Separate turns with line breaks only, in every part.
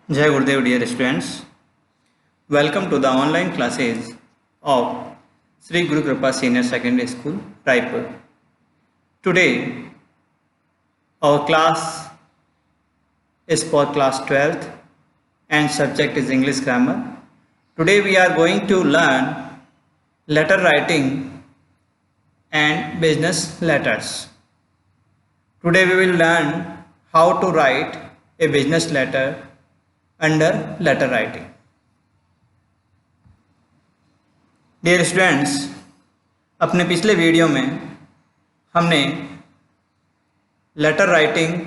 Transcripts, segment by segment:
Jai Gurudev, dear students. Welcome to the online classes of Sri Guru Kripa Senior Secondary School, Raipur. Today, our class is for class 12th and subject is English grammar. Today, we are going to learn letter writing and business letters. Today, we will learn how to write a business letter under letter writing. Dear students, अपने पिछले video में हमने letter writing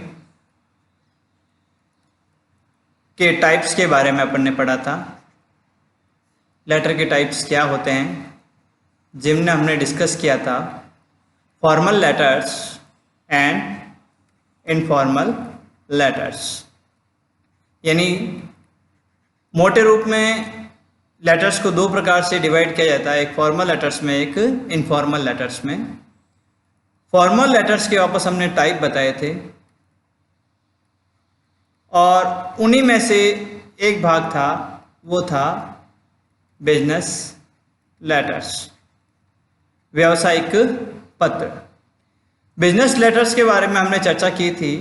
के types के बारे में अपन ने पढ़ा था। लेटर के टाइप्स क्या होते हैं जिनमें हमने डिस्कस किया था formal letters and informal letters, यानी मोटे रूप में लेटर्स को दो प्रकार से डिवाइड किया जाता है, एक फॉर्मल लेटर्स में, एक इनफॉर्मल लेटर्स में। फॉर्मल लेटर्स के वापस हमने टाइप बताए थे और उन्हीं में से एक भाग था, वो था बिजनेस लेटर्स, व्यावसायिक पत्र। बिजनेस लेटर्स के बारे में हमने चर्चा की थी।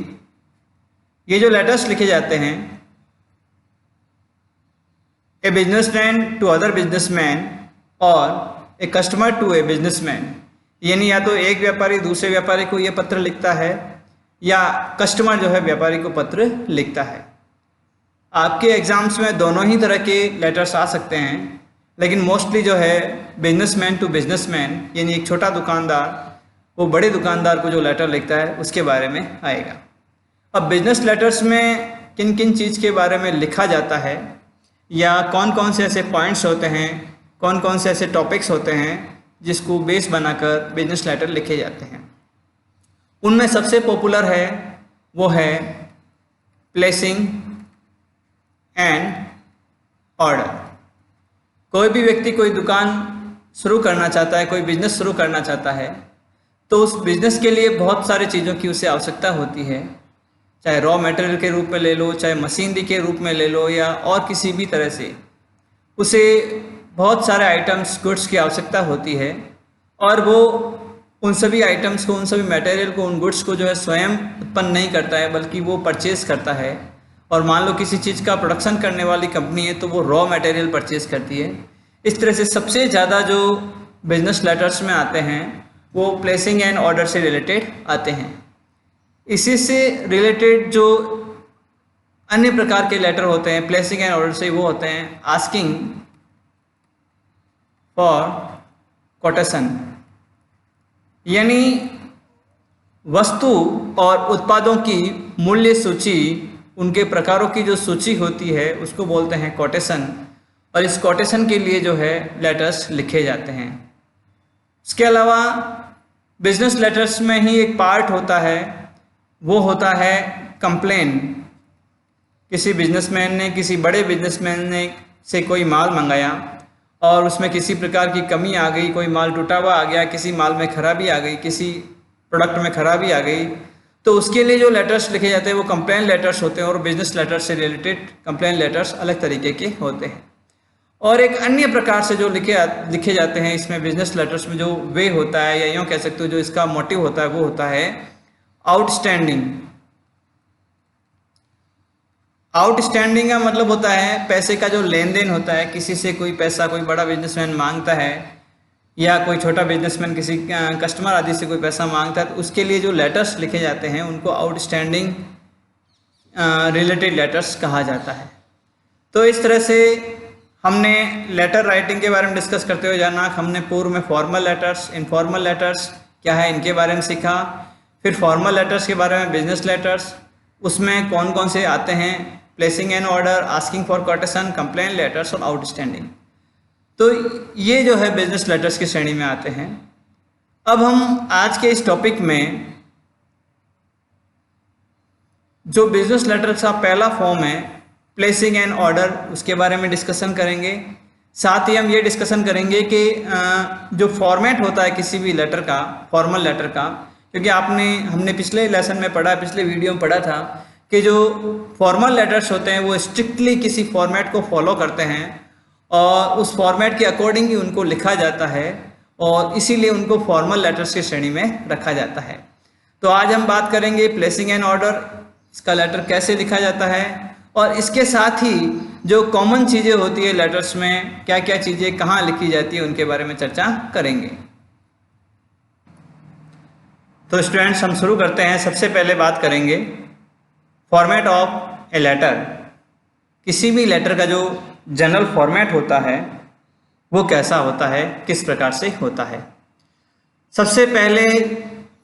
ये जो लेटर्स लिखे जाते हैं, a businessman to other businessman और a customer to a businessman, यानी या तो एक व्यापारी दूसरे व्यापारी को ये पत्र लिखता है या कस्टमर जो है व्यापारी को पत्र लिखता है। आपके एग्जाम्स में दोनों ही तरह के लेटर्स आ सकते हैं, लेकिन मोस्टली जो है बिजनेसमैन टू बिजनेसमैन, यानी एक छोटा दुकानदार वो बड़े दुकानदार को जो लेटर लिखता है उसके बारे में आएगा। अब बिजनेस लेटर्स में किन किन चीज़ के बारे में लिखा जाता है या कौन कौन से ऐसे पॉइंट्स होते हैं, कौन कौन से ऐसे टॉपिक्स होते हैं जिसको बेस बनाकर बिजनेस लेटर लिखे जाते हैं, उनमें सबसे पॉपुलर है वो है प्लेसिंग एंड ऑर्डर। कोई भी व्यक्ति कोई दुकान शुरू करना चाहता है, कोई बिजनेस शुरू करना चाहता है, तो उस बिजनेस के लिए बहुत सारी चीज़ों की उसे आवश्यकता होती है, चाहे रॉ मटेरियल के रूप में ले लो, चाहे मशीनरी के रूप में ले लो, या और किसी भी तरह से उसे बहुत सारे आइटम्स, गुड्स की आवश्यकता होती है। और वो उन सभी आइटम्स को, उन सभी मटेरियल को, उन गुड्स को जो है स्वयं उत्पन्न नहीं करता है, बल्कि वो परचेज करता है। और मान लो किसी चीज़ का प्रोडक्शन करने वाली कंपनी है तो वो रॉ मटेरियल परचेज करती है। इस तरह से सबसे ज़्यादा जो बिजनेस लेटर्स में आते हैं वो प्लेसिंग एंड ऑर्डर से रिलेटेड आते हैं। इसी से रिलेटेड जो अन्य प्रकार के लेटर होते हैं प्लेसिंग एंड ऑर्डर से, वो होते हैं आस्किंग फॉर कोटेशन, यानी वस्तु और उत्पादों की मूल्य सूची, उनके प्रकारों की जो सूची होती है उसको बोलते हैं कोटेशन। और इस कोटेशन के लिए जो है लेटर्स लिखे जाते हैं। इसके अलावा बिजनेस लेटर्स में ही एक पार्ट होता है, वो होता है कंप्लेन। किसी बिजनेसमैन ने, किसी बड़े बिजनेसमैन ने से कोई माल मंगाया और उसमें किसी प्रकार की कमी आ गई, कोई माल टूटा हुआ आ गया, किसी माल में खराबी आ गई, किसी प्रोडक्ट में खराबी आ गई, तो उसके लिए जो लेटर्स लिखे जाते हैं वो कंप्लेन लेटर्स होते हैं। और बिजनेस लेटर्स से रिलेटेड कंप्लेन लेटर्स अलग तरीके के होते हैं। और एक अन्य प्रकार से जो लिखे जाते हैं इसमें बिजनेस लेटर्स में, जो वे होता है, या यूँ कह सकते हो जो इसका मोटिव होता है, वो होता है आउटस्टैंडिंग। आउटस्टैंडिंग का मतलब होता है पैसे का जो लेन देन होता है, किसी से कोई पैसा कोई बड़ा बिजनेसमैन मांगता है या कोई छोटा बिजनेसमैन किसी कस्टमर आदि से कोई पैसा मांगता है, तो उसके लिए जो लेटर्स लिखे जाते हैं उनको आउटस्टैंडिंग रिलेटेड लेटर्स कहा जाता है। तो इस तरह से हमने लेटर राइटिंग के बारे में डिस्कस करते हुए जाना, हमने पूर्व में फॉर्मल लेटर्स, इनफॉर्मल लेटर्स क्या है इनके बारे में सीखा। फिर फॉर्मल लेटर्स के बारे में बिजनेस लेटर्स, उसमें कौन कौन से आते हैं, placing an order, asking for quotation, complain letters और आउटस्टैंडिंग। तो ये जो है बिजनेस लेटर्स की श्रेणी में आते हैं। अब हम आज के इस टॉपिक में जो बिजनेस लेटर्स का पहला फॉर्म है प्लेसिंग एन ऑर्डर, उसके बारे में डिस्कशन करेंगे। साथ ही हम ये डिस्कशन करेंगे कि जो फॉर्मेट होता है किसी भी लेटर का, फॉर्मल लेटर का, क्योंकि हमने पिछले लेसन में पढ़ा, पिछले वीडियो में पढ़ा था कि जो फॉर्मल लेटर्स होते हैं वो स्ट्रिक्टली किसी फॉर्मेट को फॉलो करते हैं और उस फॉर्मेट के अकॉर्डिंग ही उनको लिखा जाता है और इसीलिए उनको फॉर्मल लेटर्स की श्रेणी में रखा जाता है। तो आज हम बात करेंगे प्लेसिंग एन ऑर्डर, इसका लेटर कैसे लिखा जाता है और इसके साथ ही जो कॉमन चीज़ें होती है लेटर्स में, क्या क्या चीज़ें कहाँ लिखी जाती है, उनके बारे में चर्चा करेंगे। तो स्टूडेंट्स हम शुरू करते हैं। सबसे पहले बात करेंगे फॉर्मेट ऑफ ए लेटर। किसी भी लेटर का जो जनरल फॉर्मेट होता है वो कैसा होता है, किस प्रकार से होता है। सबसे पहले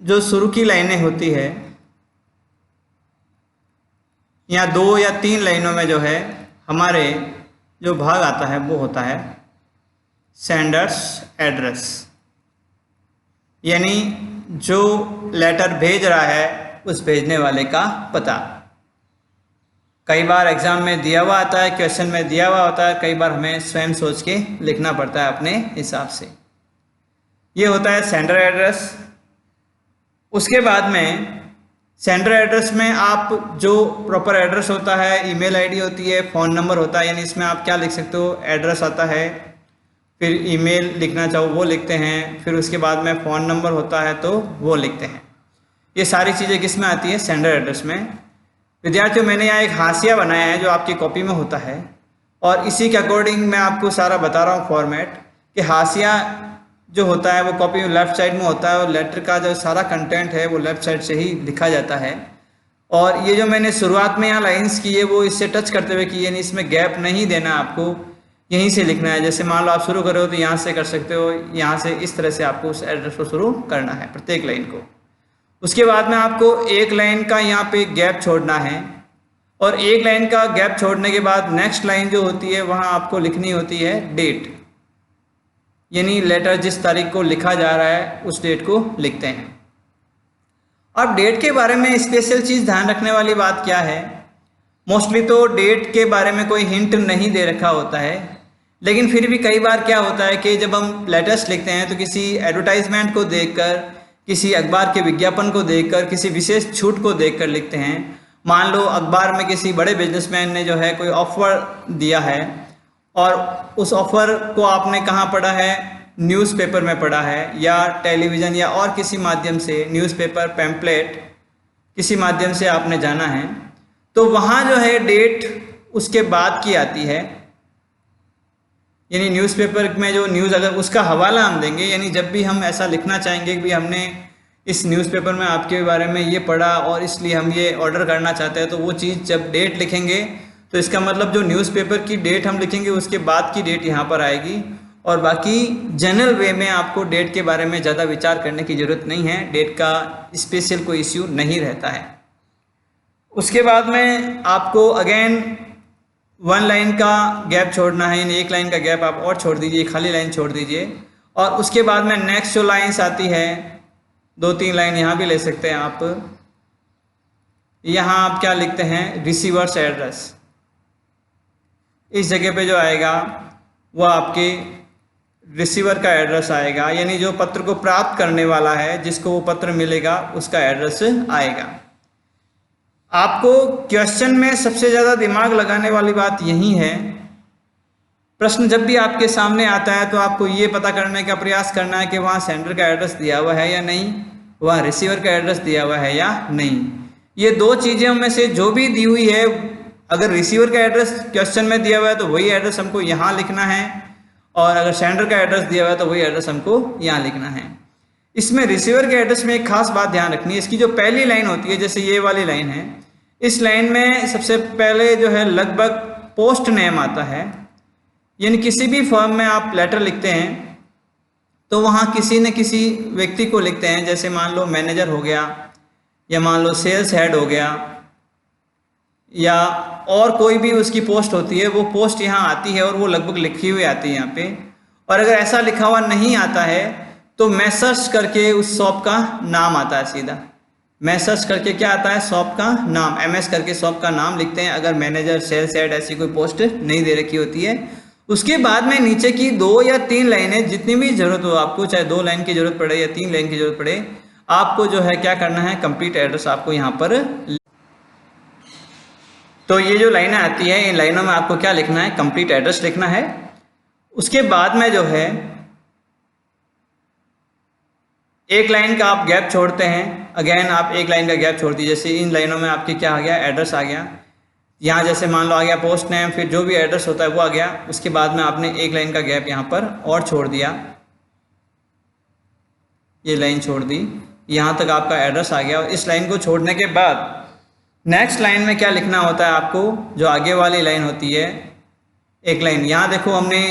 जो शुरू की लाइनें होती है या 2 या 3 लाइनों में जो है हमारे जो भाग आता है वो होता है सेंडर्स एड्रेस, यानी जो लेटर भेज रहा है उस भेजने वाले का पता। कई बार एग्जाम में दिया हुआ आता है, क्वेश्चन में दिया हुआ होता है, कई बार हमें स्वयं सोच के लिखना पड़ता है अपने हिसाब से। ये होता है सेंडर एड्रेस। उसके बाद में सेंडर एड्रेस में आप जो प्रॉपर एड्रेस होता है, ईमेल आईडी होती है, फ़ोन नंबर होता है, यानी इसमें आप क्या लिख सकते हो, एड्रेस आता है, फिर ईमेल लिखना चाहो वो लिखते हैं, फिर उसके बाद में फ़ोन नंबर होता है तो वो लिखते हैं। ये सारी चीज़ें किस में आती है, सेंडर एड्रेस में। विद्यार्थियों, मैंने यहाँ एक हाशिया बनाया है जो आपकी कॉपी में होता है और इसी के अकॉर्डिंग मैं आपको सारा बता रहा हूँ फॉर्मेट, कि हाशिया जो होता है वो कॉपी में लेफ़्ट साइड में होता है और लेटर का जो सारा कंटेंट है वो लेफ़्ट साइड से ही लिखा जाता है। और ये जो मैंने शुरुआत में यहाँ लाइंस की है वो इससे टच करते हुए की, यानी इसमें गैप नहीं देना, आपको यहीं से लिखना है। जैसे मान लो आप शुरू करो तो यहाँ से कर सकते हो, यहाँ से इस तरह से आपको उस एड्रेस को शुरू करना है प्रत्येक लाइन को। उसके बाद में आपको एक लाइन का यहाँ पे गैप छोड़ना है और एक लाइन का गैप छोड़ने के बाद नेक्स्ट लाइन जो होती है वहाँ आपको लिखनी होती है डेट, यानी लेटर जिस तारीख को लिखा जा रहा है उस डेट को लिखते हैं। अब डेट के बारे में स्पेशल चीज़ ध्यान रखने वाली बात क्या है, मोस्टली तो डेट के बारे में कोई हिंट नहीं दे रखा होता है, लेकिन फिर भी कई बार क्या होता है कि जब हम लेटर्स लिखते हैं तो किसी एडवर्टाइजमेंट को देखकर, किसी अखबार के विज्ञापन को देखकर, किसी विशेष छूट को देखकर लिखते हैं। मान लो अखबार में किसी बड़े बिजनेसमैन ने जो है कोई ऑफर दिया है और उस ऑफर को आपने कहाँ पढ़ा है, न्यूज़पेपर में पढ़ा है या टेलीविज़न या और किसी माध्यम से, न्यूज़पेपर, पैम्पलेट, किसी माध्यम से आपने जाना है, तो वहाँ जो है डेट उसके बाद की आती है। यानी न्यूज़पेपर में जो न्यूज़, अगर उसका हवाला हम देंगे, यानी जब भी हम ऐसा लिखना चाहेंगे कि हमने इस न्यूज़पेपर में आपके बारे में ये पढ़ा और इसलिए हम ये ऑर्डर करना चाहते हैं, तो वो चीज़ जब डेट लिखेंगे तो इसका मतलब जो न्यूज़पेपर की डेट हम लिखेंगे उसके बाद की डेट यहाँ पर आएगी और बाकी जनरल वे में आपको डेट के बारे में ज़्यादा विचार करने की ज़रूरत नहीं है, डेट का स्पेशल कोई इश्यू नहीं रहता है। उसके बाद में आपको अगेन 1 लाइन का गैप छोड़ना है, यानी एक लाइन का गैप आप और छोड़ दीजिए, खाली लाइन छोड़ दीजिए और उसके बाद में नेक्स्ट जो लाइन्स आती है, 2-3 लाइन यहाँ भी ले सकते हैं आप। यहाँ आप क्या लिखते हैं, रिसीवर्स एड्रेस। इस जगह पे जो आएगा वो आपके रिसीवर का एड्रेस आएगा, यानी जो पत्र को प्राप्त करने वाला है, जिसको वो पत्र मिलेगा, उसका एड्रेस आएगा। आपको क्वेश्चन में सबसे ज़्यादा दिमाग लगाने वाली बात यही है, प्रश्न जब भी आपके सामने आता है तो आपको ये पता करने का प्रयास करना है कि वहाँ सेंडर का एड्रेस दिया हुआ है या नहीं, वहाँ रिसीवर का एड्रेस दिया हुआ है या नहीं। ये 2 चीज़ों में से जो भी दी हुई है, अगर रिसीवर का एड्रेस क्वेश्चन में दिया हुआ है तो वही एड्रेस हमको यहाँ लिखना है और अगर सेंडर का एड्रेस दिया हुआ है तो वही एड्रेस हमको यहाँ लिखना है। इसमें रिसीवर के एड्रेस में एक खास बात ध्यान रखनी है, इसकी जो पहली लाइन होती है, जैसे ये वाली लाइन है, इस लाइन में सबसे पहले जो है लगभग पोस्ट नेम आता है, यानी किसी भी फर्म में आप लेटर लिखते हैं तो वहाँ किसी न किसी व्यक्ति को लिखते हैं, जैसे मान लो मैनेजर हो गया या मान लो सेल्स हेड हो गया या और कोई भी उसकी पोस्ट होती है, वो पोस्ट यहाँ आती है और वो लगभग लिखी हुई आती है यहाँ पे। और अगर ऐसा लिखा हुआ नहीं आता है तो मैसर्स करके उस शॉप का नाम आता है, सीधा मैसर्स करके क्या आता है, शॉप का नाम, MS करके शॉप का नाम लिखते हैं अगर मैनेजर, सेल्स हेड ऐसी कोई पोस्ट नहीं दे रखी होती है। उसके बाद में नीचे की 2 या 3 लाइनें, जितनी भी जरूरत हो आपको, चाहे 2 लाइन की जरूरत पड़े या 3 लाइन की जरूरत पड़े, आपको जो है क्या करना है, कंप्लीट एड्रेस आपको यहाँ पर। तो ये जो लाइनें आती है, इन लाइनों में आपको क्या लिखना है, कंप्लीट एड्रेस लिखना है। उसके बाद में जो है एक लाइन का आप गैप छोड़ते हैं, अगेन आप एक लाइन का गैप छोड़ दीजिए। जैसे इन लाइनों में आपके क्या आ गया, एड्रेस आ गया। यहाँ जैसे मान लो आ गया पोस्ट नेम, फिर जो भी एड्रेस होता है वो आ गया। उसके बाद में आपने एक लाइन का गैप यहाँ पर और छोड़ दिया, ये लाइन छोड़ दी, यहाँ तक आपका एड्रेस आ गया। और इस लाइन को छोड़ने के बाद नेक्स्ट लाइन में क्या लिखना होता है आपको, जो आगे वाली लाइन होती है, एक लाइन यहाँ देखो हमने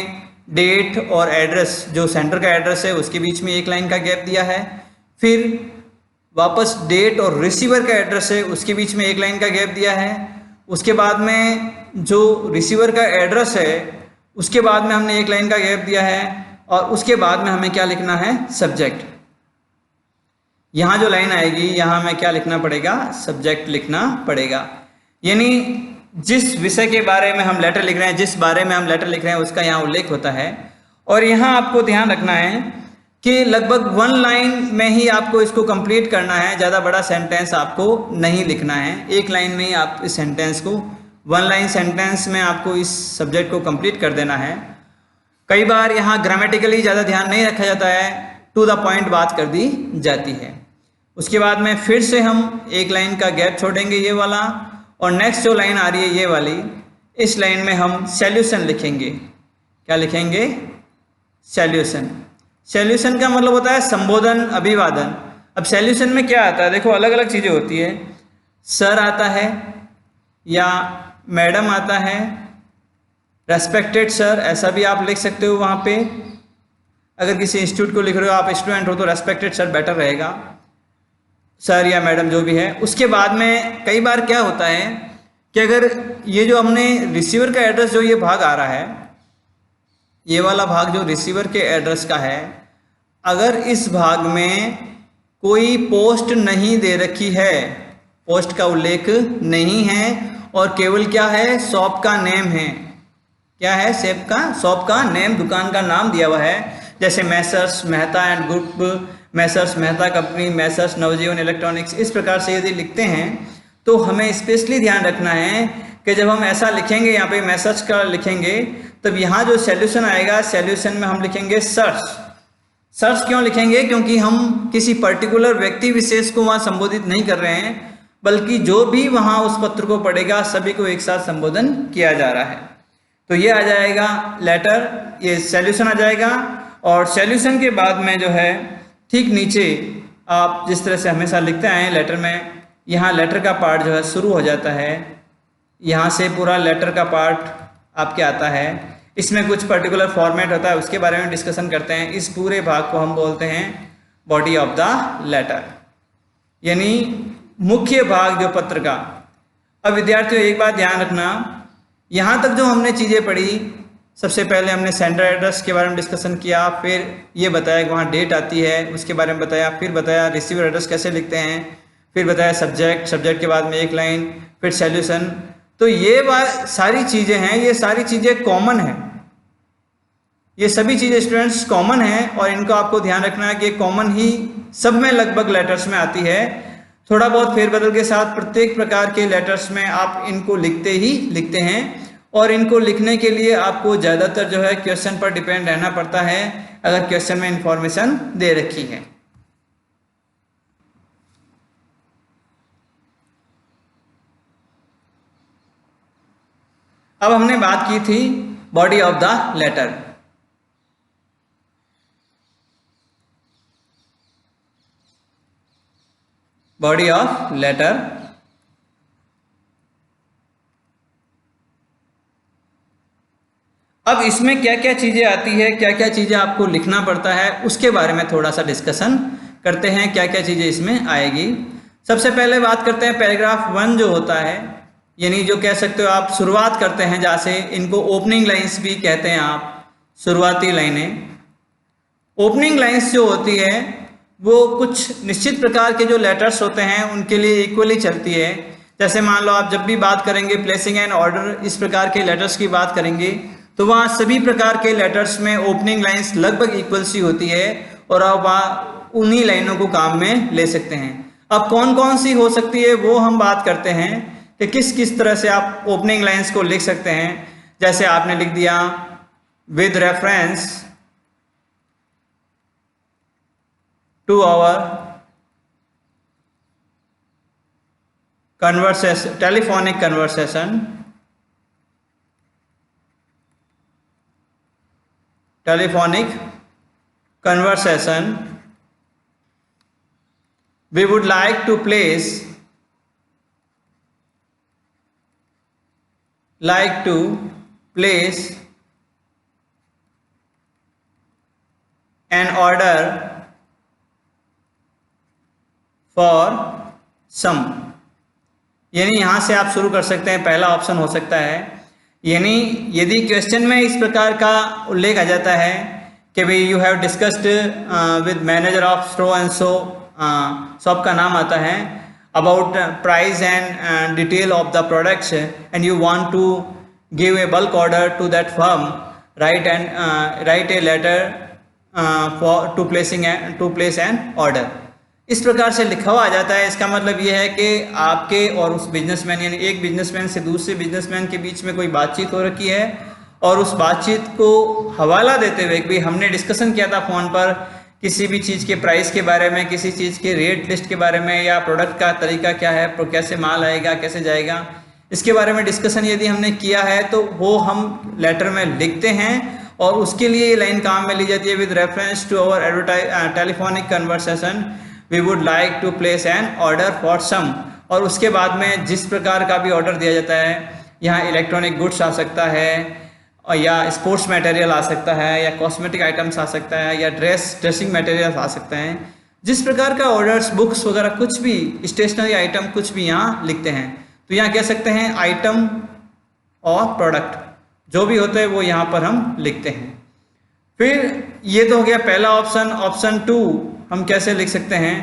डेट और एड्रेस, जो सेंटर का एड्रेस है उसके बीच में एक लाइन का गैप दिया है। फिर वापस डेट और रिसीवर का एड्रेस है उसके बीच में एक लाइन का गैप दिया है। उसके बाद में जो रिसीवर का एड्रेस है उसके बाद में हमने एक लाइन का गैप दिया है। और उसके बाद में हमें क्या लिखना है, सब्जेक्ट। यहाँ जो लाइन आएगी यहाँ हमें क्या लिखना पड़ेगा, सब्जेक्ट लिखना पड़ेगा। यानी जिस विषय के बारे में हम लेटर लिख रहे हैं, जिस बारे में हम लेटर लिख रहे हैं उसका यहाँ उल्लेख होता है। और यहाँ आपको ध्यान रखना है कि लगभग 1 लाइन में ही आपको इसको कंप्लीट करना है, ज़्यादा बड़ा सेंटेंस आपको नहीं लिखना है। एक लाइन में ही आप इस सेंटेंस को, 1 लाइन सेंटेंस में आपको इस सब्जेक्ट को कंप्लीट कर देना है। कई बार यहाँ ग्रामेटिकली ज़्यादा ध्यान नहीं रखा जाता है, टू द पॉइंट बात कर दी जाती है। उसके बाद में फिर से हम एक लाइन का गैप छोड़ेंगे, ये वाला, और नेक्स्ट जो लाइन आ रही है ये वाली, इस लाइन में हम सॉल्यूशन लिखेंगे। क्या लिखेंगे, सॉल्यूशन। सॉल्यूशन का मतलब होता है संबोधन, अभिवादन। अब सॉल्यूशन में क्या आता है, देखो अलग अलग चीज़ें होती है। सर आता है या मैडम आता है, रेस्पेक्टेड सर ऐसा भी आप लिख सकते हो वहाँ पे। अगर किसी इंस्टीट्यूट को लिख रहे हो, आप स्टूडेंट हो, तो रेस्पेक्टेड सर बेटर रहेगा, सर या मैडम जो भी है। उसके बाद में कई बार क्या होता है कि अगर ये जो हमने रिसीवर का एड्रेस, जो ये भाग आ रहा है, ये वाला भाग जो रिसीवर के एड्रेस का है, अगर इस भाग में कोई पोस्ट नहीं दे रखी है, पोस्ट का उल्लेख नहीं है, और केवल क्या है, शॉप का नेम है। क्या है, शॉप का नेम, दुकान का नाम दिया हुआ है। जैसे Messrs Mehta and group, Messrs Mehta company, Messrs Navjivan electronics, इस प्रकार से यदि लिखते हैं तो हमें स्पेशली ध्यान रखना है कि जब हम ऐसा लिखेंगे, यहाँ पे मैसर्स का लिखेंगे, तब यहाँ जो सॉल्यूशन आएगा, सॉल्यूशन में हम लिखेंगे सर्च। सर्च क्यों लिखेंगे, क्योंकि हम किसी पर्टिकुलर व्यक्ति विशेष को वहाँ संबोधित नहीं कर रहे हैं, बल्कि जो भी वहाँ उस पत्र को पढ़ेगा सभी को एक साथ संबोधन किया जा रहा है। तो ये आ जाएगा लेटर, ये सॉल्यूशन आ जाएगा। और सॉल्यूशन के बाद में जो है ठीक नीचे आप जिस तरह से हमेशा लिखते आए हैं लेटर में, यहाँ लेटर का पार्ट जो है शुरू हो जाता है। यहाँ से पूरा लेटर का पार्ट आपके आता है। इसमें कुछ पर्टिकुलर फॉर्मेट होता है, उसके बारे में डिस्कशन करते हैं। इस पूरे भाग को हम बोलते हैं बॉडी ऑफ द लेटर, यानी मुख्य भाग जो पत्र का। अब विद्यार्थियों एक बात ध्यान रखना, यहाँ तक जो हमने चीज़ें पढ़ी, सबसे पहले हमने सेंडर एड्रेस के बारे में डिस्कशन किया, फिर ये बताया कि वहाँ डेट आती है, उसके बारे में बताया, फिर बताया रिसीवर एड्रेस कैसे लिखते हैं, फिर बताया सब्जेक्ट, सब्जेक्ट के बाद में एक लाइन, फिर सॉल्यूशन। तो ये सारी चीज़ें हैं, ये सारी चीज़ें कॉमन हैं, ये सभी चीज़ें स्टूडेंट्स कॉमन हैं, और इनको आपको ध्यान रखना है कि कॉमन ही सब में लगभग लेटर्स में आती है। थोड़ा बहुत फेरबदल के साथ प्रत्येक प्रकार के लेटर्स में आप इनको लिखते ही लिखते हैं, और इनको लिखने के लिए आपको ज़्यादातर जो है क्वेश्चन पर डिपेंड रहना पड़ता है, अगर क्वेश्चन में इंफॉर्मेशन दे रखी है। अब हमने बात की थी body of the letter. Body of letter, अब इसमें क्या क्या चीज़ें आती है, क्या क्या चीज़ें आपको लिखना पड़ता है, उसके बारे में थोड़ा सा डिस्कशन करते हैं, क्या क्या चीज़ें इसमें आएगी। सबसे पहले बात करते हैं पैराग्राफ 1 जो होता है, यानी जो कह सकते हो आप शुरुआत करते हैं, जहाँ से इनको ओपनिंग लाइंस भी कहते हैं आप, शुरुआती लाइनें। ओपनिंग लाइंस जो होती है वो कुछ निश्चित प्रकार के जो लेटर्स होते हैं उनके लिए इक्वली चलती है। जैसे मान लो आप जब भी बात करेंगे प्लेसिंग एन ऑर्डर, इस प्रकार के लेटर्स की बात करेंगे, तो वहाँ सभी प्रकार के लेटर्स में ओपनिंग लाइंस लगभग इक्वल सी होती है, और आप वहाँ उन्हीं लाइनों को काम में ले सकते हैं। अब कौन कौन सी हो सकती है वो हम बात करते हैं कि किस किस तरह से आप ओपनिंग लाइंस को लिख सकते हैं। जैसे आपने लिख दिया with reference to our conversation, telephonic conversation, we would like to place an order for some। यानी यहाँ से आप शुरू कर सकते हैं, पहला ऑप्शन हो सकता है। यानी यदि क्वेश्चन में इस प्रकार का उल्लेख आ जाता है कि भाई you have discussed with manager of store and so, shop का नाम आता है, about price and detail of the products and you want to give a bulk order to that firm, write a letter for to place an order. इस प्रकार से लिखा हुआ आ जाता है। इसका मतलब ये है कि आपके और उस बिजनेसमैन, यानी एक बिजनेसमैन से दूसरे बिजनेसमैन के बीच में कोई बातचीत हो रखी है और उस बातचीत को हवाला देते हुए कि हमने डिस्कशन किया था फ़ोन पर किसी भी चीज़ के प्राइस के बारे में, किसी चीज़ के रेट लिस्ट के बारे में, या प्रोडक्ट का तरीका क्या है, कैसे माल आएगा, कैसे जाएगा, इसके बारे में डिस्कशन यदि हमने किया है तो वो हम लेटर में लिखते हैं और उसके लिए ये लाइन काम में ली जाती है। With reference to our telephonic conversation we would like to place an order for some. और उसके बाद में जिस प्रकार का भी ऑर्डर दिया जाता है, यहाँ इलेक्ट्रॉनिक गुड्स आ सकता है, और या स्पोर्ट्स मटेरियल आ सकता है, या कॉस्मेटिक आइटम्स आ सकता है, या ड्रेसिंग मटेरियल आ सकते हैं। जिस प्रकार का ऑर्डर्स, बुक्स वगैरह कुछ भी, स्टेशनरी आइटम कुछ भी यहाँ लिखते हैं। तो यहाँ कह सकते हैं आइटम और प्रोडक्ट जो भी होते हैं वो यहाँ पर हम लिखते हैं। फिर ये तो हो गया पहला ऑप्शन। ऑप्शन 2 हम कैसे लिख सकते हैं।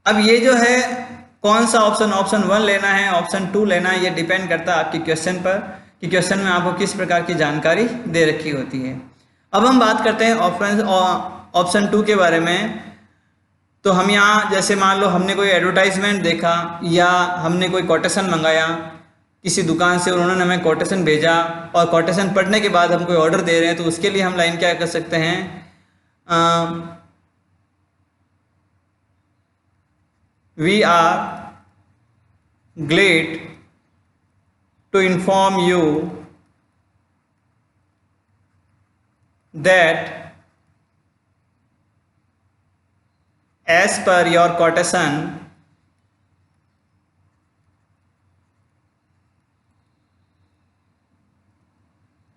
अब ये जो है कौन सा ऑप्शन 1 लेना है, ऑप्शन 2 लेना है, ये डिपेंड करता है आपके क्वेश्चन पर कि क्वेश्चन में आपको किस प्रकार की जानकारी दे रखी होती है। अब हम बात करते हैं ऑप्शन 2 के बारे में। तो हम यहाँ जैसे मान लो हमने कोई एडवर्टाइजमेंट देखा या हमने कोई कोटेशन मंगाया किसी दुकान से, उन्होंने हमें कोटेशन भेजा और कोटेशन पढ़ने के बाद हम कोई ऑर्डर दे रहे हैं, तो उसके लिए हम लाइन क्या कर सकते हैं, we are glad to inform you that as per your quotation,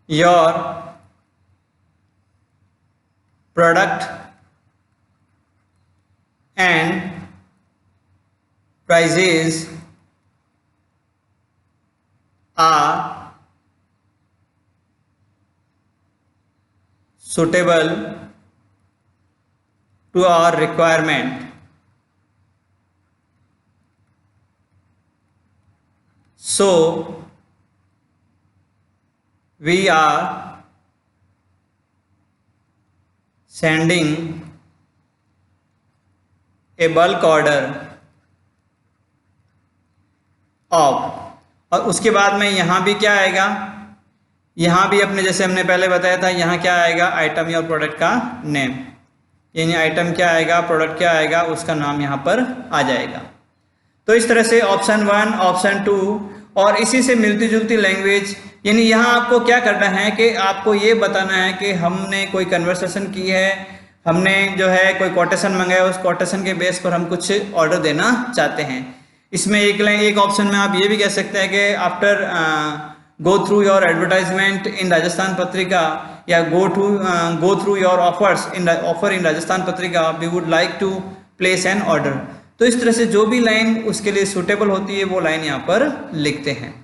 your product and prices are suitable to our requirement. So we are sending a bulk order of, और उसके बाद में यहाँ भी क्या आएगा, यहाँ भी अपने जैसे हमने पहले बताया था, यहाँ क्या आएगा, आइटम या प्रोडक्ट का नेम, यानी आइटम क्या आएगा, प्रोडक्ट क्या आएगा, उसका नाम यहाँ पर आ जाएगा। तो इस तरह से ऑप्शन 1, ऑप्शन 2 और इसी से मिलती जुलती लैंग्वेज, यानी यहाँ आपको क्या करना है कि आपको ये बताना है कि हमने कोई कन्वर्सेशन की है, हमने जो है कोई कोटेशन मंगाया, उस कोटेशन के बेस पर हम कुछ ऑर्डर देना चाहते हैं। इसमें एक ऑप्शन में आप ये भी कह सकते हैं कि after go through your advertisement in Rajasthan Patrika, या go through your offer in Rajasthan Patrika, we would like to place an order. तो इस तरह से जो भी लाइन उसके लिए सूटेबल होती है वो लाइन यहाँ पर लिखते हैं।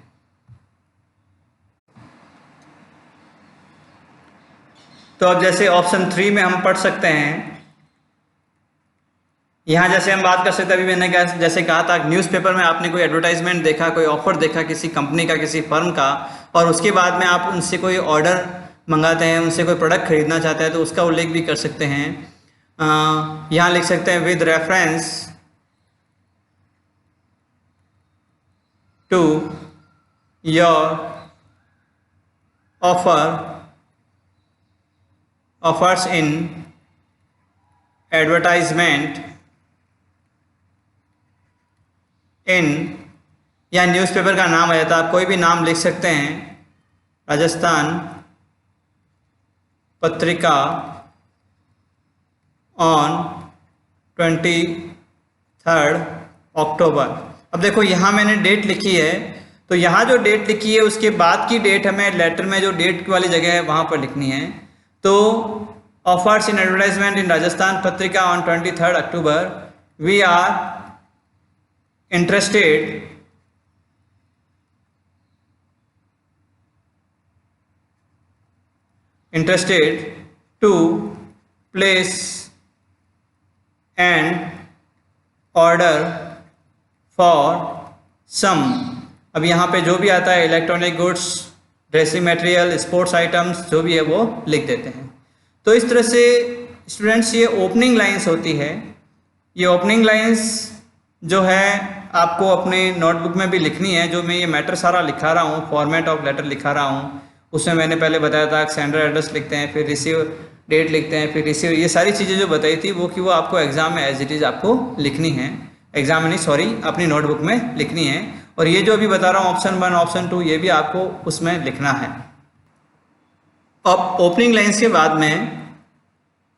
तो अब जैसे ऑप्शन 3 में हम पढ़ सकते हैं, यहाँ जैसे हम बात कर सकते हैं, अभी मैंने जैसे कहा था, न्यूज़पेपर में आपने कोई एडवर्टाइजमेंट देखा, कोई ऑफर देखा किसी कंपनी का, किसी फर्म का, और उसके बाद में आप उनसे कोई ऑर्डर मंगाते हैं, उनसे कोई प्रोडक्ट खरीदना चाहते हैं, तो उसका उल्लेख भी कर सकते हैं। यहाँ लिख सकते हैं with reference to your offers in advertisement in, या न्यूज़पेपर का नाम आ जाता है, आप कोई भी नाम लिख सकते हैं, राजस्थान पत्रिका ऑन 23 अक्टूबर। अब देखो यहाँ मैंने डेट लिखी है, तो यहाँ जो डेट लिखी है उसके बाद की डेट हमें लेटर में जो डेट वाली जगह है वहाँ पर लिखनी है। तो offers in advertisement in Rajasthan Patrika on 23 October, we are interested to place an order for some। अब यहाँ पे जो भी आता है electronic goods, dressing material, sports items, जो भी है वो लिख देते हैं। तो इस तरह से स्टूडेंट्स ये ओपनिंग लाइंस होती है। ये ओपनिंग लाइंस जो है आपको अपने नोटबुक में भी लिखनी है। जो मैं ये मैटर सारा लिखा रहा हूँ, फॉर्मेट ऑफ लेटर लिखा रहा हूँ, उसमें मैंने पहले बताया था सेंडर एड्रेस लिखते हैं, फिर रिसीव डेट लिखते हैं, फिर रिसीव, ये सारी चीज़ें जो बताई थी वो कि वो आपको एग्ज़ाम में एज इट इज़ आपको लिखनी है। एग्ज़ाम में नहीं, सॉरी, अपनी नोटबुक में लिखनी है। और ये जो अभी बता रहा हूँ ऑप्शन 1 ऑप्शन 2, ये भी आपको उसमें लिखना है। अब ओपनिंग लाइन्स के बाद में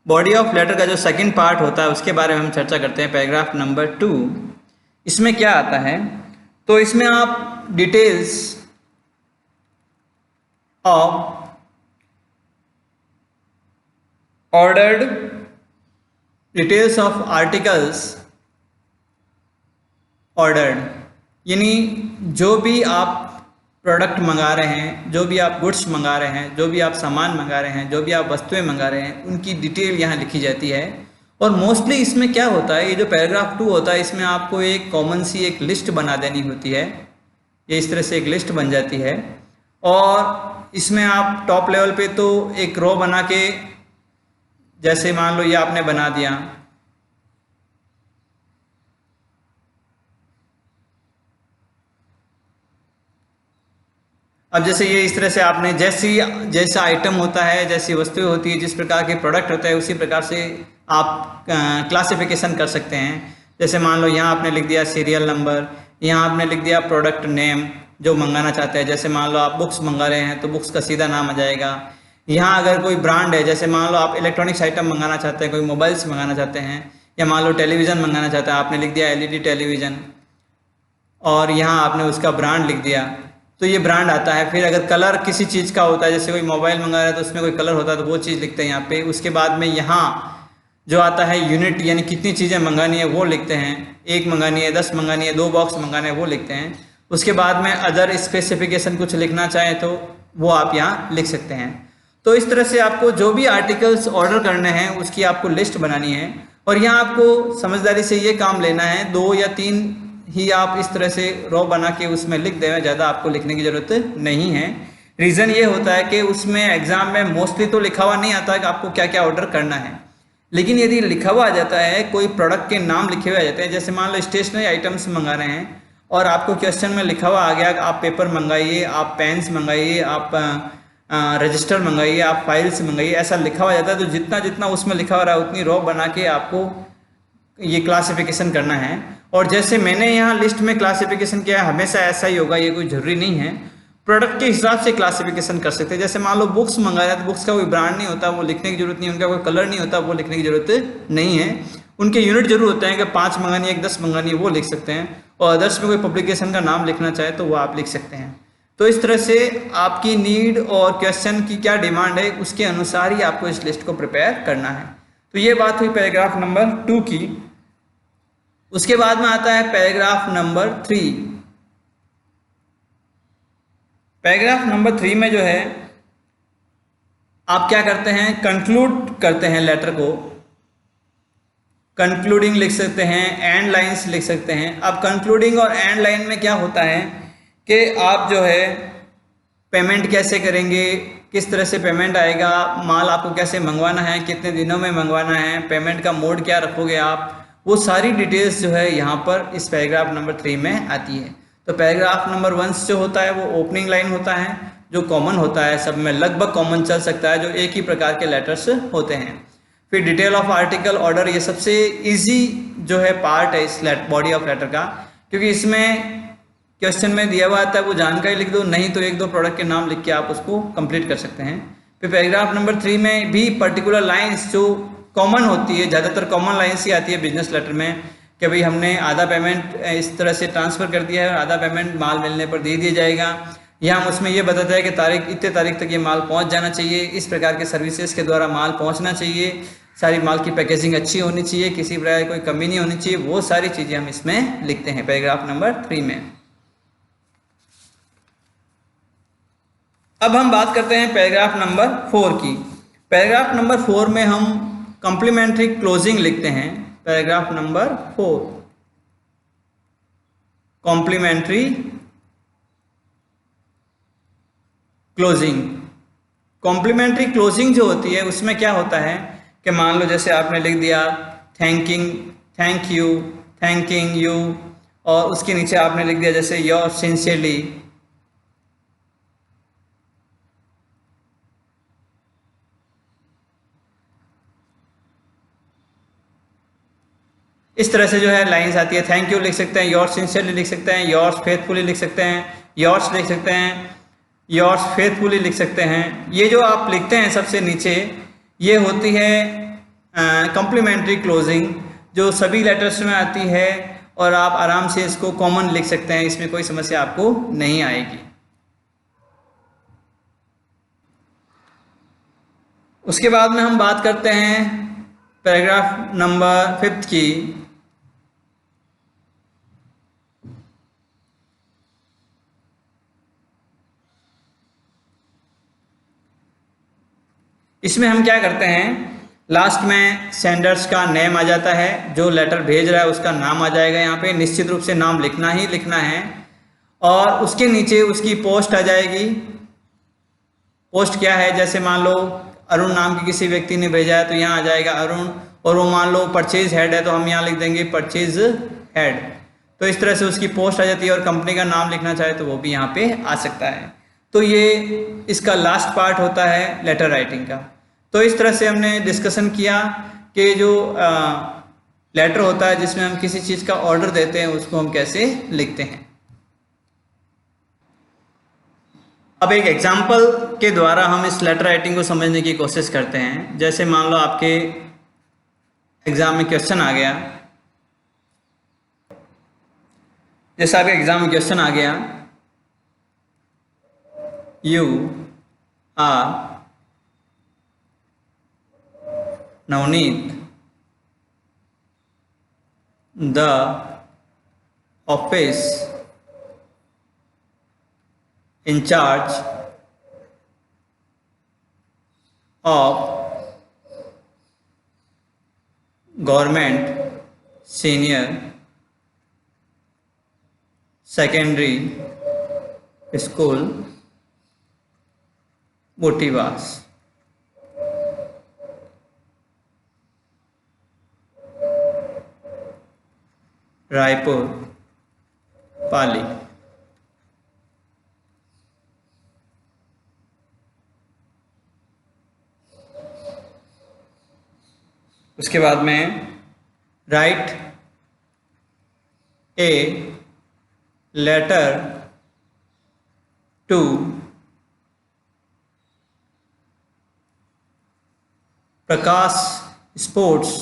बॉडी ऑफ लेटर का जो सेकेंड पार्ट होता है उसके बारे में हम चर्चा करते हैं। पैराग्राफ नंबर 2, इसमें क्या आता है, तो इसमें आप details of ordered, details of articles ordered, यानी जो भी आप प्रोडक्ट मंगा रहे हैं, जो भी आप गुड्स मंगा रहे हैं, जो भी आप सामान मंगा रहे हैं, जो भी आप वस्तुएं मंगा रहे हैं, उनकी डिटेल यहाँ लिखी जाती है। और मोस्टली इसमें क्या होता है, ये जो पैराग्राफ 2 होता है इसमें आपको एक कॉमन सी एक लिस्ट बना देनी होती है। ये इस तरह से एक लिस्ट बन जाती है और इसमें आप टॉप लेवल पे तो एक रो बना के, जैसे मान लो ये आपने बना दिया, अब जैसे ये इस तरह से आपने जैसा आइटम होता है, जैसी वस्तुएं होती है, जिस प्रकार के प्रोडक्ट होता है, उसी प्रकार से आप क्लासिफिकेशन कर सकते हैं। जैसे मान लो यहाँ आपने लिख दिया सीरियल नंबर, यहाँ आपने लिख दिया प्रोडक्ट नेम जो मंगाना चाहते हैं। जैसे मान लो आप बुक्स मंगा रहे हैं तो बुक्स का सीधा नाम आ जाएगा। यहाँ अगर कोई ब्रांड है, जैसे मान लो आप इलेक्ट्रॉनिक्स आइटम मंगाना चाहते हैं, कोई मोबाइल्स मंगाना चाहते हैं, या मान लो टेलीविज़न मंगाना चाहते हैं, आपने लिख दिया LED टेलीविज़न और यहाँ आपने उसका ब्रांड लिख दिया, तो ये ब्रांड आता है। फिर अगर कलर किसी चीज़ का होता है, जैसे कोई मोबाइल मंगा रहा है तो उसमें कोई कलर होता है तो वो चीज़ लिखते हैं यहाँ पे। उसके बाद में यहाँ जो आता है यूनिट, यानी कितनी चीज़ें मंगानी है वो लिखते हैं। 1 मंगानी है, 10 मंगानी है, 2 बॉक्स मंगाने हैं, वो लिखते हैं। उसके बाद में अदर स्पेसिफिकेशन कुछ लिखना चाहें तो वो आप यहाँ लिख सकते हैं। तो इस तरह से आपको जो भी आर्टिकल्स ऑर्डर करने हैं उसकी आपको लिस्ट बनानी है। और यहाँ आपको समझदारी से ये काम लेना है, 2 या 3 ही आप इस तरह से रो बना के उसमें लिख दें, ज़्यादा आपको लिखने की ज़रूरत नहीं है। रीज़न ये होता है कि उसमें एग्ज़ाम में मोस्टली तो लिखा हुआ नहीं आता है कि आपको क्या क्या ऑर्डर करना है, लेकिन यदि लिखा हुआ आ जाता है, कोई प्रोडक्ट के नाम लिखे हुए आ जाते हैं, जैसे मान लो स्टेशनरी आइटम्स मंगा रहे हैं और आपको क्वेश्चन में लिखा हुआ आ गया कि आप पेपर मंगाइए, आप पेन्स मंगाइए, आप रजिस्टर मंगाइए, आप फाइल्स मंगाइए, ऐसा लिखा हुआ जाता है। तो जितना जितना उसमें लिखा हुआ है उतनी रो बना के आपको ये क्लासिफिकेशन करना है। और जैसे मैंने यहाँ लिस्ट में क्लासिफिकेशन किया है, हमेशा ऐसा ही होगा, ये कोई ज़रूरी नहीं है। प्रोडक्ट के हिसाब से क्लासिफिकेशन कर सकते हैं। जैसे मान लो बुक्स मंगा रहे हैं तो बुक्स का कोई ब्रांड नहीं होता, वो लिखने की जरूरत नहीं है, उनका कोई कलर नहीं होता, वो लिखने की जरूरत नहीं है। उनके यूनिट जरूर होते हैं कि 5 मंगानी है, 10 मंगानी है, वो लिख सकते हैं। और अदर्स में कोई पब्लिकेशन का नाम लिखना चाहे तो वो आप लिख सकते हैं। तो इस तरह से आपकी नीड और क्वेश्चन की क्या डिमांड है उसके अनुसार ही आपको इस लिस्ट को प्रिपेयर करना है। तो ये बात हुई पैराग्राफ नंबर 2 की। उसके बाद में आता है पैराग्राफ नंबर 3। पैराग्राफ नंबर 3 में जो है आप क्या करते हैं, कंक्लूड करते हैं लेटर को। कंक्लूडिंग लिख सकते हैं, एंड लाइंस लिख सकते हैं। अब कंक्लूडिंग और एंड लाइन में क्या होता है कि आप जो है पेमेंट कैसे करेंगे, किस तरह से पेमेंट आएगा, माल आपको कैसे मंगवाना है, कितने दिनों में मंगवाना है, पेमेंट का मोड क्या रखोगे आप, वो सारी डिटेल्स जो है यहाँ पर इस पैराग्राफ नंबर 3 में आती है। तो पैराग्राफ नंबर 1 जो होता है वो ओपनिंग लाइन होता है, जो कॉमन होता है, सब में लगभग कॉमन चल सकता है, जो एक ही प्रकार के लेटर्स होते हैं। फिर डिटेल ऑफ आर्टिकल ऑर्डर, ये सबसे इजी जो है पार्ट है इस बॉडी ऑफ लेटर का, क्योंकि इसमें क्वेश्चन में दिया हुआ आता है वो जानकारी लिख दो, नहीं तो एक दो प्रोडक्ट के नाम लिख के आप उसको कंप्लीट कर सकते हैं। फिर पैराग्राफ नंबर 3 में भी पर्टिकुलर लाइंस जो कॉमन होती है, ज़्यादातर कॉमन लाइंस ही आती है बिजनेस लेटर में, कि भाई हमने आधा पेमेंट इस तरह से ट्रांसफ़र कर दिया है और आधा पेमेंट माल मिलने पर दे दिया जाएगा, या हम उसमें ये बताते हैं कि तारीख इतने तारीख तक ये माल पहुंच जाना चाहिए, इस प्रकार के सर्विसेज के द्वारा माल पहुंचना चाहिए, सारी माल की पैकेजिंग अच्छी होनी चाहिए, किसी प्रकार कोई कमी नहीं होनी चाहिए, वो सारी चीज़ें हम इसमें लिखते हैं पैराग्राफ नंबर 3 में। अब हम बात करते हैं पैराग्राफ नंबर 4 की। पैराग्राफ नंबर 4 में हम कॉम्प्लीमेंट्री क्लोजिंग लिखते हैं। Paragraph number 4 complimentary closing. Complimentary closing जो होती है उसमें क्या होता है कि मान लो जैसे आपने लिख दिया थैंक यू, थैंकिंग यू, और उसके नीचे आपने लिख दिया जैसे योर सिंसियरली, इस तरह से जो है लाइंस आती है। थैंक यू लिख सकते हैं, योर्स सिंसियरली लिख सकते हैं, योर्स फेथफुली लिख सकते हैं, योर्स लिख सकते हैं, योर्स फेथफुली लिख सकते हैं। ये जो आप लिखते हैं सबसे नीचे, ये होती है कॉम्प्लीमेंट्री क्लोजिंग, जो सभी लेटर्स में आती है, और आप आराम से इसको कॉमन लिख सकते हैं, इसमें कोई समस्या आपको नहीं आएगी। उसके बाद में हम बात करते हैं पैराग्राफ नंबर 5 की। इसमें हम क्या करते हैं, लास्ट में सेंडर्स का नेम आ जाता है, जो लेटर भेज रहा है उसका नाम आ जाएगा, यहाँ पे निश्चित रूप से नाम लिखना ही लिखना है, और उसके नीचे उसकी पोस्ट आ जाएगी। पोस्ट क्या है, जैसे मान लो अरुण नाम के किसी व्यक्ति ने भेजा है तो यहाँ आ जाएगा अरुण, और वो मान लो परचेज हेड है तो हम यहाँ लिख देंगे परचेज हेड। तो इस तरह से उसकी पोस्ट आ जाती है, और कंपनी का नाम लिखना चाहे तो वो भी यहाँ पे आ सकता है। तो ये इसका लास्ट पार्ट होता है लेटर राइटिंग का। तो इस तरह से हमने डिस्कशन किया कि जो लेटर होता है जिसमें हम किसी चीज़ का ऑर्डर देते हैं उसको हम कैसे लिखते हैं। अब एक एग्जाम्पल के द्वारा हम इस लेटर राइटिंग को समझने की कोशिश करते हैं। जैसे मान लो आपके एग्ज़ाम में क्वेश्चन आ गया, जैसे आपके एग्ज़ाम में क्वेश्चन आ गया, you are Navneet the office in charge of government senior secondary school Botiwas। Raipur Pali. उसके बाद में write a letter to Prakash sports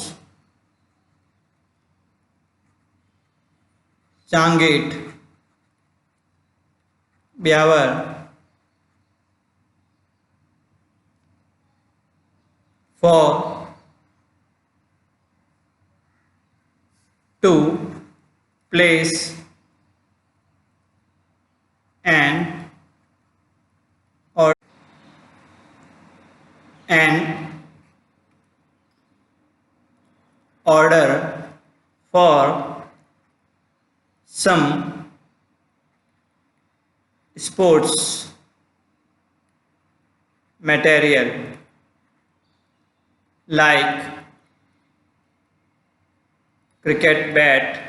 Changgate Beawar for to place an order for some sports material like cricket bat,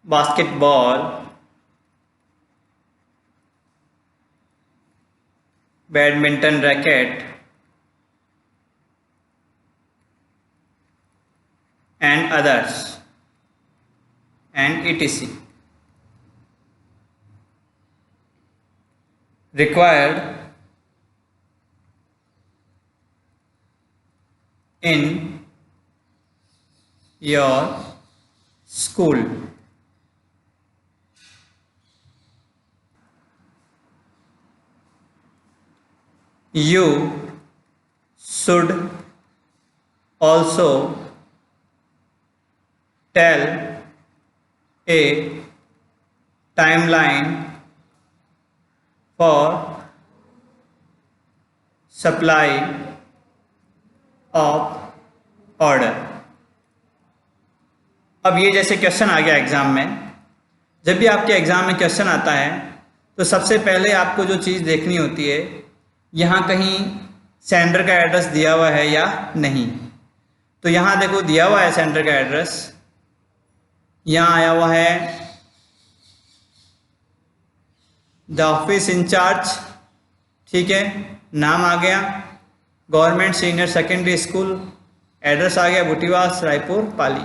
basketball, badminton racket and others and etc. required in your school. You should also tell a timeline for supply of order. अब ये जैसे question आ गया exam में, जब भी आपके exam में क्वेश्चन आता है तो सबसे पहले आपको जो चीज़ देखनी होती है, यहाँ कहीं सेंडर का एड्रेस दिया हुआ है या नहीं। तो यहाँ देखो दिया हुआ है सेंडर का एड्रेस, यहाँ आया हुआ है द ऑफिस इंचार्ज, ठीक है, नाम आ गया government senior secondary school, address आ गया बुटीवास रायपुर पाली।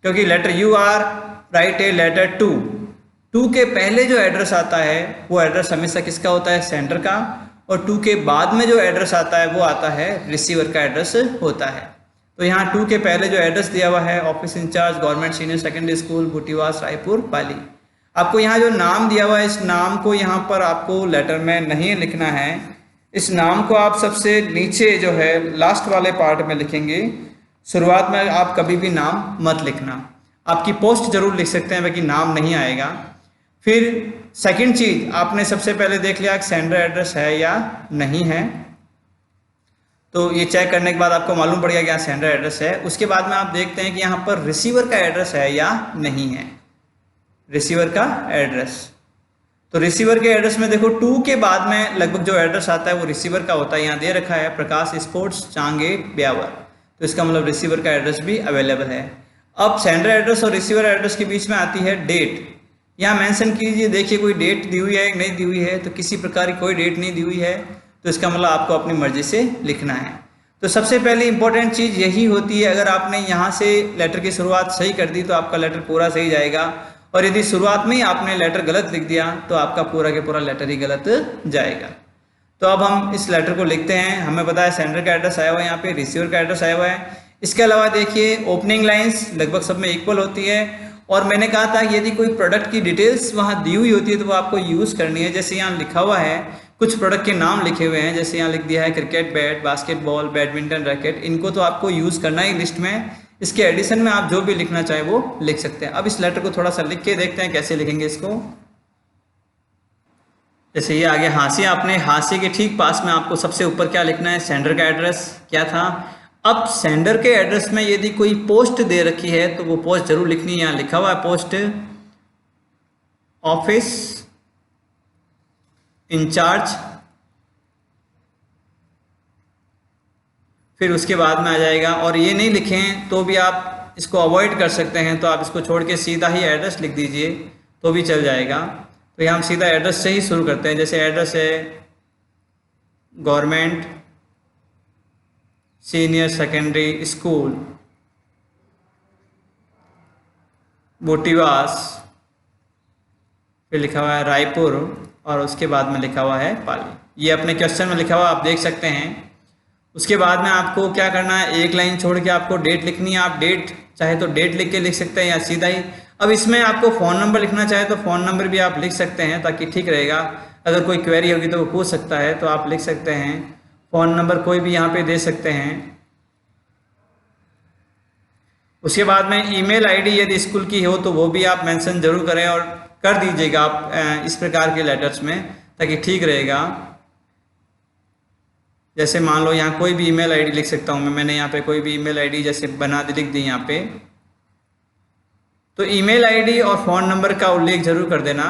क्योंकि letter you are write a letter to के पहले जो एड्रेस आता है वो एड्रेस हमेशा किसका होता है, सेंडर का, और टू के बाद में जो एड्रेस आता है वो आता है रिसीवर का एड्रेस होता है। तो यहाँ टू के पहले जो एड्रेस दिया हुआ है office in charge government senior secondary school Butiwas Raipur Pali. आपको यहाँ जो नाम दिया हुआ है इस नाम को यहाँ पर आपको लेटर में नहीं लिखना है, इस नाम को आप सबसे नीचे जो है लास्ट वाले पार्ट में लिखेंगे। शुरुआत में आप कभी भी नाम मत लिखना, आपकी पोस्ट जरूर लिख सकते हैं बाकी नाम नहीं आएगा। फिर सेकंड चीज़ आपने सबसे पहले देख लिया कि सेंडर एड्रेस है या नहीं है, तो ये चेक करने के बाद आपको मालूम पड़ गया कि यहाँ सेंडर एड्रेस है। उसके बाद में आप देखते हैं कि यहाँ पर रिसीवर का एड्रेस है या नहीं है, रिसीवर का एड्रेस। तो रिसीवर के एड्रेस में देखो टू के बाद में लगभग जो एड्रेस आता है वो रिसीवर का होता है। यहाँ दे रखा है प्रकाश स्पोर्ट्स चांगेट ब्यावर, तो इसका मतलब रिसीवर का एड्रेस भी अवेलेबल है। अब सेंडर एड्रेस और रिसीवर एड्रेस के बीच में आती है डेट। यहाँ मेंशन कीजिए, देखिए कोई डेट दी हुई है कि नहीं दी हुई है, तो किसी प्रकार की कोई डेट नहीं दी हुई है, तो इसका मतलब आपको अपनी मर्जी से लिखना है। तो सबसे पहले इंपॉर्टेंट चीज़ यही होती है, अगर आपने यहाँ से लेटर की शुरुआत सही कर दी तो आपका लेटर पूरा सही जाएगा, और यदि शुरुआत में ही आपने लेटर गलत लिख दिया तो आपका पूरा के पूरा लेटर ही गलत जाएगा। तो अब हम इस लेटर को लिखते हैं। हमें पता है सेंडर का एड्रेस आया हुआ है, यहाँ पे रिसीवर का एड्रेस आया हुआ है। इसके अलावा देखिए ओपनिंग लाइन्स लगभग सब में इक्वल होती है, और मैंने कहा था कि यदि कोई प्रोडक्ट की डिटेल्स वहाँ दी हुई होती है तो वो आपको यूज़ करनी है। जैसे यहाँ लिखा हुआ है कुछ प्रोडक्ट के नाम लिखे हुए हैं, जैसे यहाँ लिख दिया है cricket bat, basketball, badminton racket, इनको तो आपको यूज़ करना है लिस्ट में। इसके एडिशन में आप जो भी लिखना चाहे वो लिख सकते हैं। अब इस लेटर को थोड़ा सा लिख के देखते हैं कैसे लिखेंगे इसको। जैसे ये आगे हाशिया, अपने हाशिए के ठीक पास में आपको सबसे ऊपर क्या लिखना है, सेंडर का एड्रेस क्या था। अब सेंडर के एड्रेस में यदि कोई पोस्ट दे रखी है तो वो पोस्ट जरूर लिखनी है। यहाँ लिखा हुआ है पोस्ट ऑफिस इंचार्ज, फिर उसके बाद में आ जाएगा, और ये नहीं लिखें तो भी आप इसको अवॉइड कर सकते हैं, तो आप इसको छोड़ के सीधा ही एड्रेस लिख दीजिए तो भी चल जाएगा। तो यहाँ हम सीधा एड्रेस से ही शुरू करते हैं। जैसे एड्रेस है गवर्नमेंट सीनियर सेकेंडरी स्कूल बुटीवास, फिर लिखा हुआ है रायपुर, और उसके बाद में लिखा हुआ है पाली। ये अपने क्वेश्चन में लिखा हुआ आप देख सकते हैं। उसके बाद में आपको क्या करना है, एक लाइन छोड़ के आपको डेट लिखनी है। आप डेट चाहे तो डेट लिख के लिख सकते हैं या सीधा ही। अब इसमें आपको फ़ोन नंबर लिखना चाहे तो फ़ोन नंबर भी आप लिख सकते हैं ताकि ठीक रहेगा। अगर कोई क्वेरी होगी तो वो पूछ सकता है, तो आप लिख सकते हैं फ़ोन नंबर कोई भी यहाँ पे दे सकते हैं। उसके बाद में ईमेल आईडी यदि स्कूल की हो तो वो भी आप मेंशन जरूर करें और कर दीजिएगा आप इस प्रकार के लेटर्स में, ताकि ठीक रहेगा। जैसे मान लो यहाँ कोई भी ईमेल आईडी लिख सकता हूँ मैंने यहाँ पे कोई भी ईमेल आईडी जैसे बना दी, लिख दी यहाँ पे। तो ईमेल आईडी और फ़ोन नंबर का उल्लेख जरूर कर देना।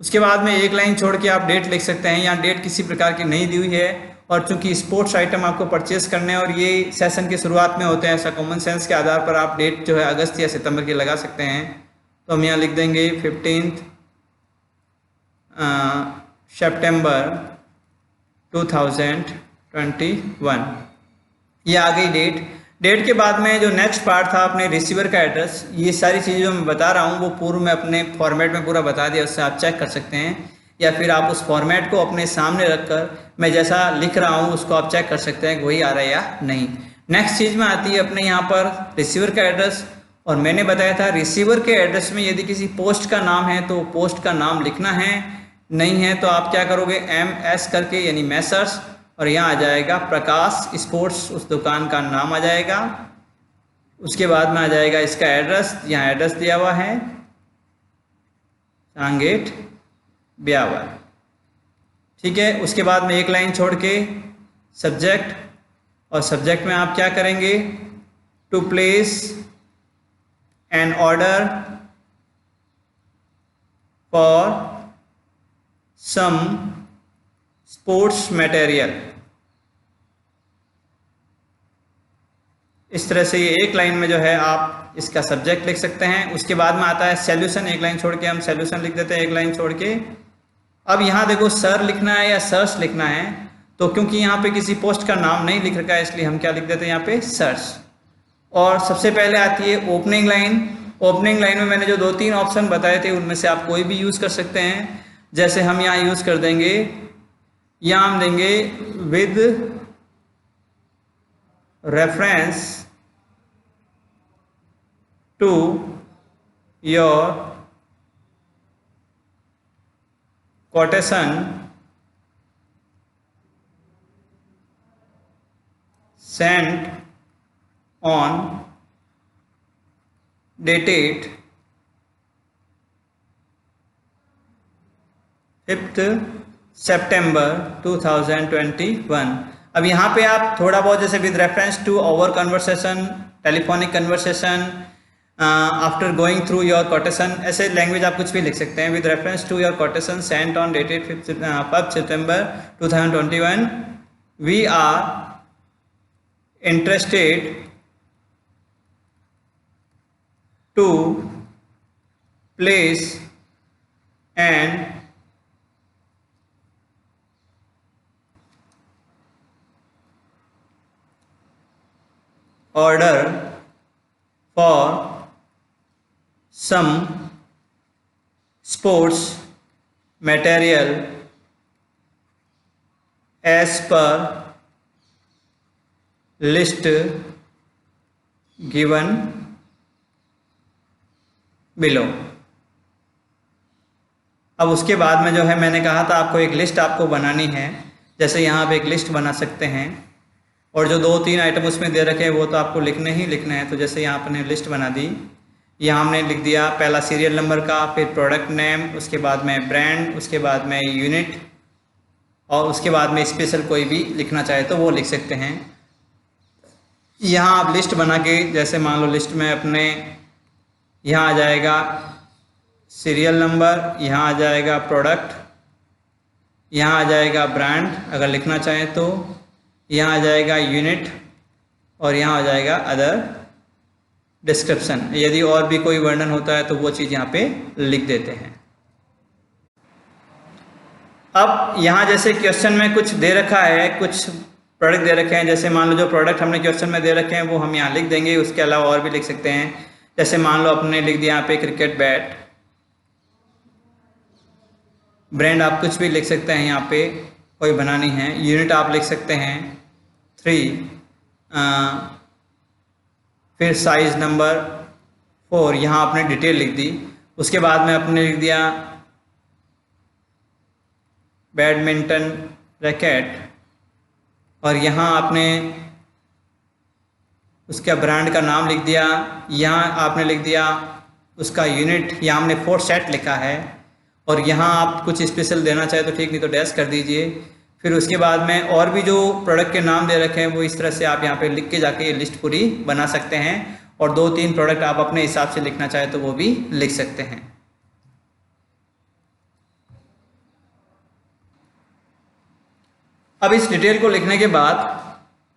उसके बाद में एक लाइन छोड़ के आप डेट लिख सकते हैं। यहाँ डेट किसी प्रकार की नहीं दी हुई है, और चूंकि स्पोर्ट्स आइटम आपको परचेस करने हैं और ये सेशन के शुरुआत में होते हैं, ऐसा कॉमन सेंस के आधार पर आप डेट जो है अगस्त या सितंबर की लगा सकते हैं। तो हम यहाँ लिख देंगे 15 सितंबर 2021। ये आ गई डेट के बाद में जो नेक्स्ट पार्ट था अपने रिसीवर का एड्रेस, ये सारी चीज़ें जो मैं बता रहा हूँ वो पूर्व में अपने फॉर्मेट में पूरा बता दिया, उससे आप चेक कर सकते हैं, या फिर आप उस फॉर्मेट को अपने सामने रखकर मैं जैसा लिख रहा हूँ उसको आप चेक कर सकते हैं कि वही आ रहा है या नहीं। नेक्स्ट चीज़ में आती है अपने यहाँ पर रिसीवर का एड्रेस, और मैंने बताया था रिसीवर के एड्रेस में यदि किसी पोस्ट का नाम है तो पोस्ट का नाम लिखना है, नहीं है तो आप क्या करोगे MS करके यानी मैसर्स, और यहाँ आ जाएगा प्रकाश स्पोर्ट्स, उस दुकान का नाम आ जाएगा। उसके बाद में आ जाएगा इसका एड्रेस, यहाँ एड्रेस दिया हुआ है सांगेट ब्यावर, ठीक है। उसके बाद में एक लाइन छोड़ के सब्जेक्ट, और सब्जेक्ट में आप क्या करेंगे, to place an order for some sports material. इस तरह से ये एक लाइन में जो है आप इसका सब्जेक्ट लिख सकते हैं। उसके बाद में आता है सॉल्यूशन, एक लाइन छोड़ के हम सॉल्यूशन लिख देते हैं, एक लाइन छोड़ के। अब यहाँ देखो सर लिखना है या सर्स लिखना है, तो क्योंकि यहाँ पे किसी पोस्ट का नाम नहीं लिख रखा है इसलिए हम क्या लिख देते हैं यहाँ पे सर्स। और सबसे पहले आती है ओपनिंग लाइन। ओपनिंग लाइन में मैंने जो 2-3 ऑप्शन बताए थे उनमें से आप कोई भी यूज़ कर सकते हैं। जैसे हम यहाँ यूज़ कर देंगे, यहाँ हम देंगे with reference to your quotation sent on dated 5th September 2021। अब यहाँ पे आप थोड़ा बहुत जैसे with reference to our conversation, telephonic conversation, after going through your quotation, ऐसे लैंग्वेज आप कुछ भी लिख सकते हैं। With reference to your quotation sent on dated 5th September 2021 we are interested to place an order for some sports material as per list given below. अब उसके बाद में जो है मैंने कहा था आपको एक लिस्ट आपको बनानी है, जैसे यहाँ पे एक लिस्ट बना सकते हैं, और जो 2-3 आइटम उसमें दे रखे हैं वो तो आपको लिखने ही लिखना है। तो जैसे यहाँ आपने लिस्ट बना दी, यहाँ हमने लिख दिया पहला सीरियल नंबर का, फिर प्रोडक्ट नेम, उसके बाद में ब्रांड, उसके बाद में यूनिट, और उसके बाद में स्पेशल कोई भी लिखना चाहे तो वो लिख सकते हैं। यहाँ आप लिस्ट बना के जैसे मान लो लिस्ट में अपने यहाँ आ जाएगा सीरियल नंबर, यहाँ आ जाएगा प्रोडक्ट, यहाँ आ जाएगा ब्रांड अगर लिखना चाहें तो, यहाँ आ जाएगा यूनिट, और यहाँ आ जाएगा अदर डिस्क्रिप्शन। यदि और भी कोई वर्णन होता है तो वो चीज़ यहाँ पे लिख देते हैं। अब यहाँ जैसे क्वेश्चन में कुछ दे रखा है, कुछ प्रोडक्ट दे रखे हैं, जैसे मान लो जो प्रोडक्ट हमने क्वेश्चन में दे रखे हैं वो हम यहाँ लिख देंगे। उसके अलावा और भी लिख सकते हैं, जैसे मान लो आपने लिख दिया यहाँ पे क्रिकेट बैट, ब्रांड आप कुछ भी लिख सकते हैं, यहाँ पे कोई बनानी है। यूनिट आप लिख सकते हैं 3, फिर साइज नंबर 4, यहाँ आपने डिटेल लिख दी। उसके बाद में आपने लिख दिया बैडमिंटन रैकेट, और यहाँ आपने उसका ब्रांड का नाम लिख दिया। यहाँ आपने लिख दिया उसका यूनिट, यहाँ हमने 4 सेट लिखा है, और यहाँ आप कुछ स्पेशल देना चाहे तो ठीक, नहीं तो डैश कर दीजिए। फिर उसके बाद में और भी जो प्रोडक्ट के नाम दे रखे हैं वो इस तरह से आप यहाँ पे लिख के जाके ये लिस्ट पूरी बना सकते हैं, और 2-3 प्रोडक्ट आप अपने हिसाब से लिखना चाहे तो वो भी लिख सकते हैं। अब इस डिटेल को लिखने के बाद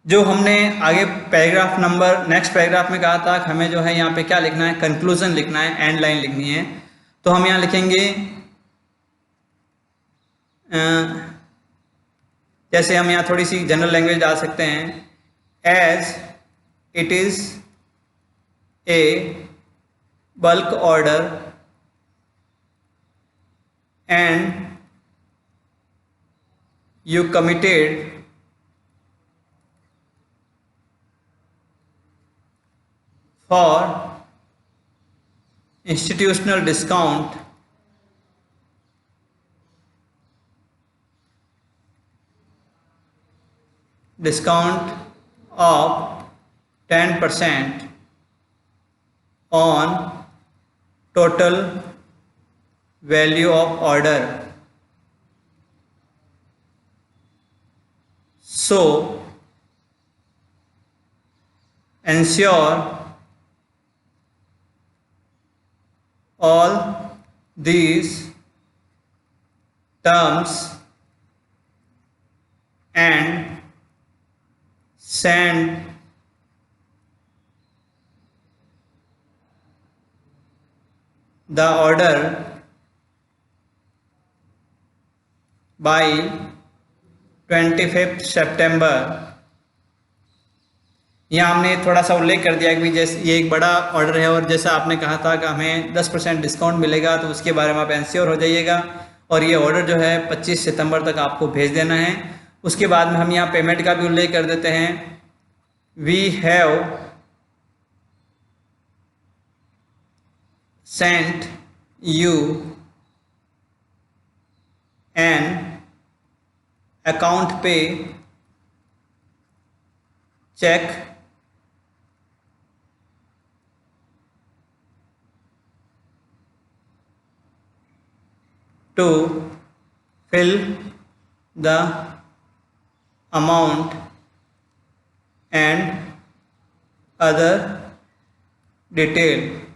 जो हमने आगे पैराग्राफ नंबर नेक्स्ट पैराग्राफ में कहा था कि हमें जो है यहाँ पे क्या लिखना है, कंक्लूजन लिखना है, एंड लाइन लिखनी है। तो हम यहाँ लिखेंगे जैसे हम यहाँ थोड़ी सी जनरल लैंग्वेज डाल सकते हैं, as it is a bulk order and you committed for institutional discount of 10% on total value of order. So ensure all these terms and send the order by 25 सितंबर। यहाँ हमने थोड़ा सा उल्लेख कर दिया कि जैसे ये एक बड़ा ऑर्डर है और जैसा आपने कहा था कि हमें 10% डिस्काउंट मिलेगा, तो उसके बारे में आप एंश्योर हो जाइएगा और ये ऑर्डर जो है 25 सितंबर तक आपको भेज देना है। उसके बाद में हम यहाँ पेमेंट का भी उल्लेख कर देते हैं, we have sent you an account pay cheque to fill the amount and other details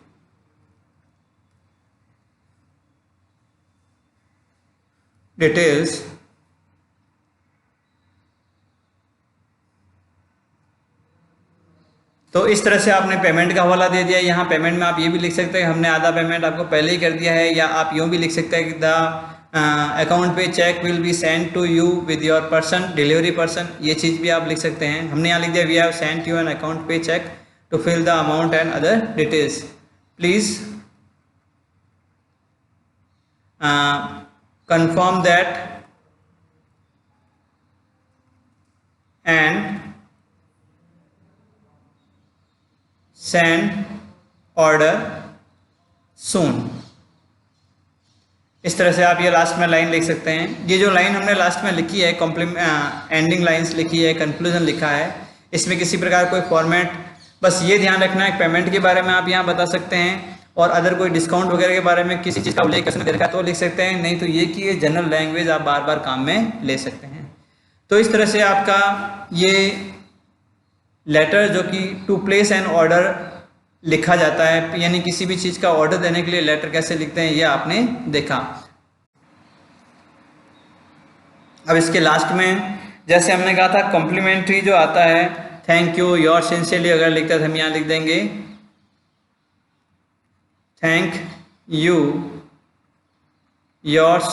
तो इस तरह से आपने पेमेंट का हवाला दे दिया। यहाँ पेमेंट में आप ये भी लिख सकते हैं हमने आधा पेमेंट आपको पहले ही कर दिया है, या आप यूँ भी लिख सकते हैं कि the account pay cheque will be send to you with your person delivery person, ये चीज़ भी आप लिख सकते हैं। हमने यहाँ लिख दिया we have sent you an account pay cheque to fill the amount and other details, please confirm that and send order soon। इस तरह से आप ये लास्ट में लाइन लिख सकते हैं। ये जो लाइन हमने लास्ट में लिखी है एंडिंग लाइंस लिखी है, कंक्लूजन लिखा है, इसमें किसी प्रकार कोई फॉर्मेट, बस ये ध्यान रखना है पेमेंट के बारे में आप यहाँ बता सकते हैं, और अदर कोई डिस्काउंट वगैरह के बारे में किसी चीज़ का उल्लेख दे रखा तो लिख सकते हैं, नहीं तो ये कि ये जनरल लैंग्वेज आप बार बार काम में ले सकते हैं। तो इस तरह से आपका ये लेटर जो कि टू प्लेस एन ऑर्डर लिखा जाता है, यानी किसी भी चीज़ का ऑर्डर देने के लिए लेटर कैसे लिखते हैं ये आपने देखा। अब इसके लास्ट में जैसे हमने कहा था कॉम्प्लीमेंट्री जो आता है, थैंक यू, योर सिंसियरली अगर लिखते थे हम यहाँ लिख देंगे थैंक यू, योर्स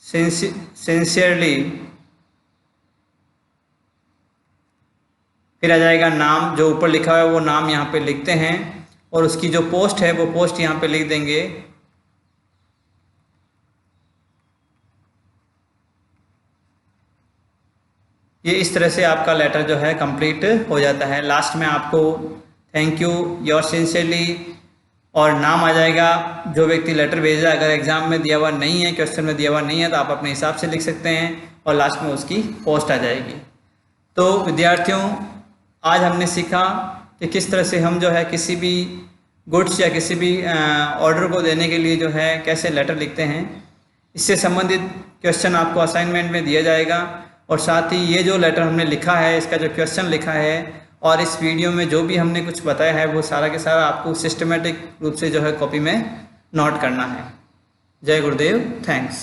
सिंसियरली, फिर आ जाएगा नाम, जो ऊपर लिखा है वो नाम यहाँ पे लिखते हैं, और उसकी जो पोस्ट है वो पोस्ट यहाँ पे लिख देंगे। ये इस तरह से आपका लेटर जो है कंप्लीट हो जाता है। लास्ट में आपको थैंक यू, योर सिंसियरली और नाम आ जाएगा जो व्यक्ति लेटर भेज रहा है। अगर एग्जाम में दिया हुआ नहीं है, क्वेश्चन में दिया हुआ नहीं है, तो आप अपने हिसाब से लिख सकते हैं, और लास्ट में उसकी पोस्ट आ जाएगी। तो विद्यार्थियों, आज हमने सीखा कि किस तरह से हम जो है किसी भी गुड्स या किसी भी ऑर्डर को देने के लिए जो है कैसे लेटर लिखते हैं। इससे संबंधित क्वेश्चन आपको असाइनमेंट में दिया जाएगा, और साथ ही ये जो लेटर हमने लिखा है इसका जो क्वेश्चन लिखा है, और इस वीडियो में जो भी हमने कुछ बताया है वो सारा के सारा आपको सिस्टमेटिक रूप से जो है कॉपी में नोट करना है। जय गुरुदेव, थैंक्स।